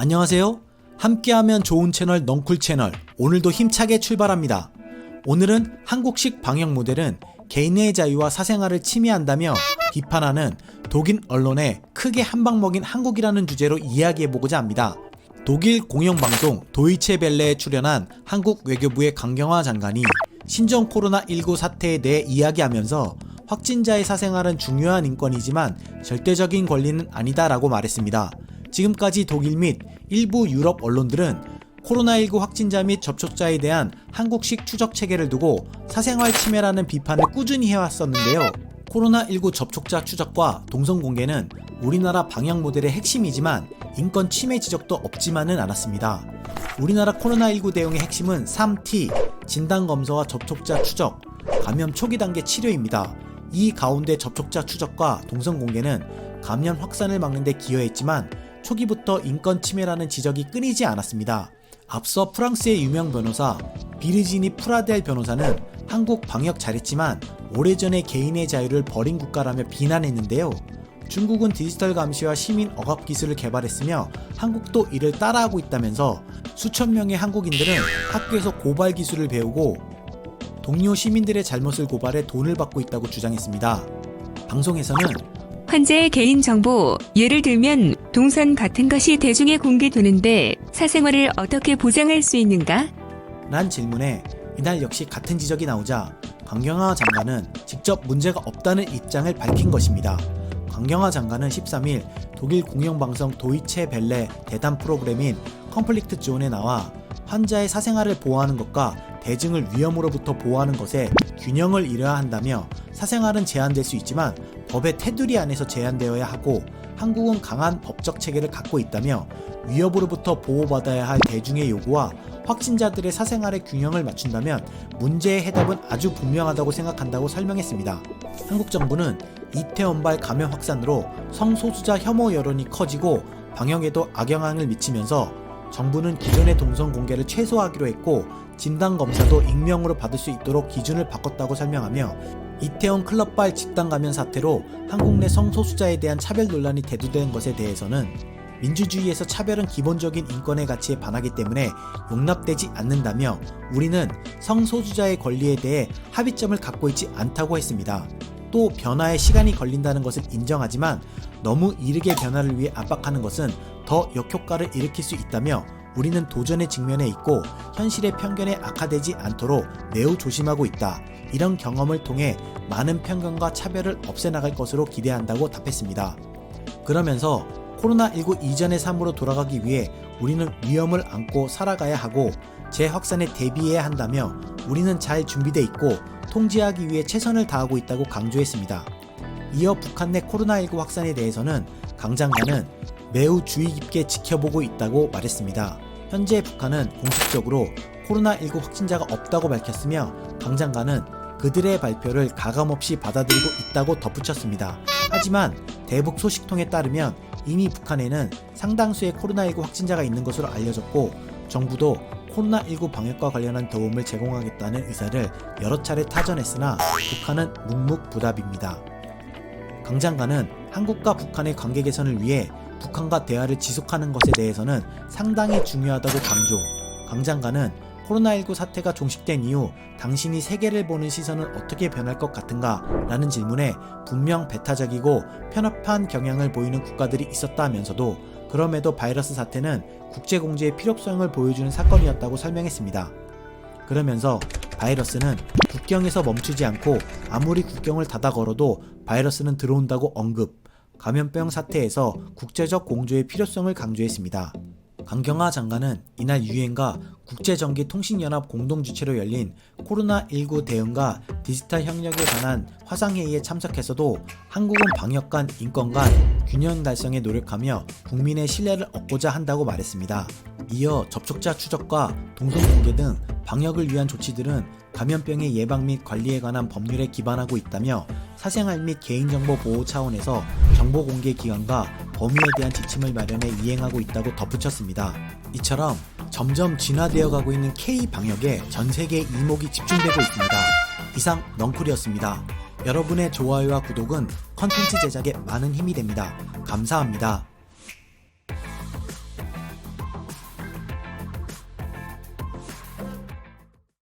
안녕하세요. 함께하면 좋은 채널 넝쿨 채널, 오늘도 힘차게 출발합니다. 오늘은 한국식 방역 모델은 개인의 자유와 사생활을 침해한다며 비판하는 독일 언론에 크게 한방 먹인 한국이라는 주제로 이야기해보고자 합니다. 독일 공영방송 도이체 벨레에 출연한 한국 외교부의 강경화 장관이 신종 코로나19 사태에 대해 이야기하면서 확진자의 사생활은 중요한 인권이지만 절대적인 권리는 아니다라고 말했습니다. 지금까지 독일 및 일부 유럽 언론들은 코로나19 확진자 및 접촉자에 대한 한국식 추적 체계를 두고 사생활 침해라는 비판을 꾸준히 해왔었는데요. 코로나19 접촉자 추적과 동선 공개는 우리나라 방역 모델의 핵심이지만 인권 침해 지적도 없지만은 않았습니다. 우리나라 코로나19 대응의 핵심은 3T, 진단검사와 접촉자 추적, 감염 초기 단계 치료입니다. 이 가운데 접촉자 추적과 동선 공개는 감염 확산을 막는 데 기여했지만 초기부터 인권 침해라는 지적이 끊이지 않았습니다. 앞서 프랑스의 유명 변호사 비르지니 프라델 변호사는 한국 방역 잘했지만 오래전에 개인의 자유를 버린 국가라며 비난했는데요. 중국은 디지털 감시와 시민 억압 기술을 개발했으며 한국도 이를 따라하고 있다면서 수천 명의 한국인들은 학교에서 고발 기술을 배우고 동료 시민들의 잘못을 고발해 돈을 받고 있다고 주장했습니다. 방송에서는 환자의 개인정보, 예를 들면 동선 같은 것이 대중에 공개되는데 사생활을 어떻게 보장할 수 있는가? 란 질문에 이날 역시 같은 지적이 나오자 강경화 장관은 직접 문제가 없다는 입장을 밝힌 것입니다. 강경화 장관은 13일 독일 공영방송 도이체 벨레 대담 프로그램인 컴플릭트 존에 나와 환자의 사생활을 보호하는 것과 대중을 위험으로부터 보호하는 것에 균형을 이뤄야 한다며 사생활은 제한될 수 있지만 법의 테두리 안에서 제한되어야 하고 한국은 강한 법적 체계를 갖고 있다며 위협으로부터 보호받아야 할 대중의 요구와 확진자들의 사생활의 균형을 맞춘다면 문제의 해답은 아주 분명하다고 생각한다고 설명했습니다. 한국 정부는 이태원발 감염 확산으로 성소수자 혐오 여론이 커지고 방역에도 악영향을 미치면서 정부는 기존의 동선 공개를 최소화하기로 했고 진단검사도 익명으로 받을 수 있도록 기준을 바꿨다고 설명하며 이태원 클럽발 집단 감염 사태로 한국 내 성소수자에 대한 차별 논란이 대두된 것에 대해서는 민주주의에서 차별은 기본적인 인권의 가치에 반하기 때문에 용납되지 않는다며 우리는 성소수자의 권리에 대해 합의점을 갖고 있지 않다고 했습니다. 또 변화에 시간이 걸린다는 것을 인정하지만 너무 이르게 변화를 위해 압박하는 것은 더 역효과를 일으킬 수 있다며 우리는 도전에 직면해 있고 현실의 편견에 악화되지 않도록 매우 조심하고 있다. 이런 경험을 통해 많은 편견과 차별을 없애나갈 것으로 기대한다고 답했습니다. 그러면서 코로나19 이전의 삶으로 돌아가기 위해 우리는 위험을 안고 살아가야 하고 재확산에 대비해야 한다며 우리는 잘 준비돼 있고 통제하기 위해 최선을 다하고 있다고 강조했습니다. 이어 북한 내 코로나19 확산에 대해서는 강 장관은 매우 주의 깊게 지켜보고 있다고 말했습니다. 현재 북한은 공식적으로 코로나19 확진자가 없다고 밝혔으며 강 장관은 그들의 발표를 가감없이 받아들이고 있다고 덧붙였습니다. 하지만 대북 소식통에 따르면 이미 북한에는 상당수의 코로나19 확진자가 있는 것으로 알려졌고 정부도 코로나19 방역과 관련한 도움을 제공하겠다는 의사를 여러 차례 타전했으나 북한은 묵묵부답입니다. 강 장관은 한국과 북한의 관계 개선을 위해 북한과 대화를 지속하는 것에 대해서는 상당히 중요하다고 강조. 강 장관은 코로나19 사태가 종식된 이후 당신이 세계를 보는 시선은 어떻게 변할 것 같은가? 라는 질문에 분명 배타적이고 편협한 경향을 보이는 국가들이 있었다 하면서도 그럼에도 바이러스 사태는 국제공조의 필요성을 보여주는 사건이었다고 설명했습니다. 그러면서 바이러스는 국경에서 멈추지 않고 아무리 국경을 닫아 걸어도 바이러스는 들어온다고 언급, 감염병 사태에서 국제적 공조의 필요성을 강조했습니다. 강경화 장관은 이날 유엔과 국제전기통신연합 공동주최로 열린 코로나19 대응과 디지털 협력에 관한 화상회의에 참석해서도 한국은 방역 간 인권 간 균형 달성에 노력하며 국민의 신뢰를 얻고자 한다고 말했습니다. 이어 접촉자 추적과 동선 공개 등 방역을 위한 조치들은 감염병의 예방 및 관리에 관한 법률에 기반하고 있다며 사생활 및 개인정보 보호 차원에서 정보 공개 기관과 범위에 대한 지침을 마련해 이행하고 있다고 덧붙였습니다. 이처럼 점점 진화되어 가고 있는 K-방역에 전 세계의 이목이 집중되고 있습니다. 이상 넝쿨이었습니다. 여러분의 좋아요와 구독은 컨텐츠 제작에 많은 힘이 됩니다. 감사합니다.